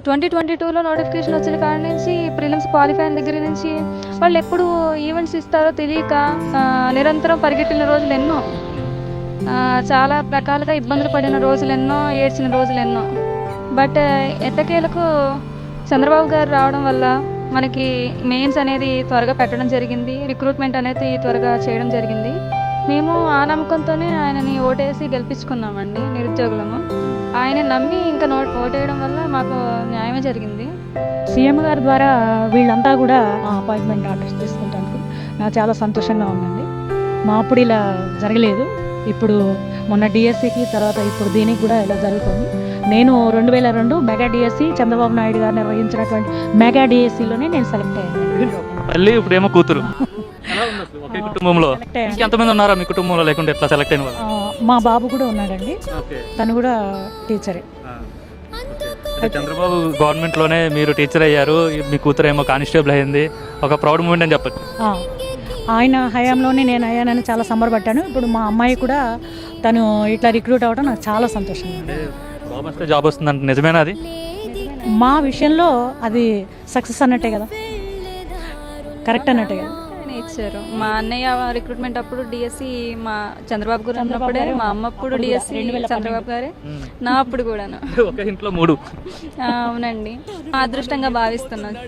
2022లో notification వచ్చిన కాడ నుంచి ప్రిలిమ్స్ క్వాలిఫై అయిన దగ్గర నుంచి వాళ్ళు ఎప్పుడు ఈవెంట్స్ ఇస్తారో తెలియక నిరంతరం పరిగెట్టిన రోజులు ఎన్నో, చాలా రకాలుగా ఇబ్బందులు పడిన రోజులు ఎన్నో, ఏడ్చిన రోజులు ఎన్నో. బట్ ఎట్టకేలకు చంద్రబాబు గారు రావడం వల్ల మనకి మెయిన్స్ అనేది త్వరగా పెట్టడం జరిగింది, రిక్రూట్మెంట్ అనేది త్వరగా చేయడం జరిగింది. మేము ఆ నమ్మకంతోనే ఆయనని ఓటేసి గెలిపించుకున్నామండి నిరుద్యోగులము. ఆయన నమ్మి ఇంకా ఓటేయడం వల్ల మాకు న్యాయమే జరిగింది. సీఎం గారి ద్వారా వీళ్ళంతా కూడా అపాయింట్మెంట్ ఆర్డర్స్ తీసుకుంటానికి నాకు చాలా సంతోషంగా ఉందండి. మా అప్పుడు ఇలా జరగలేదు. ఇప్పుడు మొన్న డిఎస్సికి తర్వాత ఇప్పుడు దీనికి కూడా ఇలా జరుగుతుంది. నేను 2002 మెగా డిఎస్సి చంద్రబాబు నాయుడు గారు నిర్వహించినటువంటి మెగా డిఎస్సిలోనే నేను సెలెక్ట్ అయ్యాను. మళ్ళీ ఇప్పుడేమో కూతురు ఒకే కుటుంబంలో ఎంతమంది ఉన్నారా మీ కుటుంబంలో, లేకుంటే ఎట్లా సెలెక్ట్ అయిన వాళ్ళు? మా బాబు కూడా ఉన్నాడండి, తను కూడా టీచరే. చంద్రబాబు గవర్నమెంట్లోనే మీరు టీచర్ అయ్యారు, మీ కూతురు ఏమో కానిస్టేబుల్ అయింది, ఒక ప్రౌడ్ మూమెంట్ అని చెప్పచ్చు. ఆయన హయాంలోనే నేను అయ్యానని చాలా సంబరపడ్డాను. ఇప్పుడు మా అమ్మాయి కూడా తను ఇట్లా రిక్రూట్ అవ్వడం నాకు చాలా సంతోషంగా ఉంది. బాబు వస్తే జాబ్ వస్తుందంటే నిజమేనా అది? మా విషయంలో అది సక్సెస్ అన్నట్టే కదా, కరెక్ట్ అన్నట్టే కదా. ఇచ్చారు. మా అన్నయ్య రిక్రూట్మెంట్ అప్పుడు డిఎస్సి మా చంద్రబాబు గారు అన్నప్పుడే, మా అమ్మ అప్పుడు డిఎస్సి చంద్రబాబు గారే, నా అప్పుడు కూడాను. ఒక ఇంట్లో 3. అవునండి, అదృష్టంగా భావిస్తున్నాను.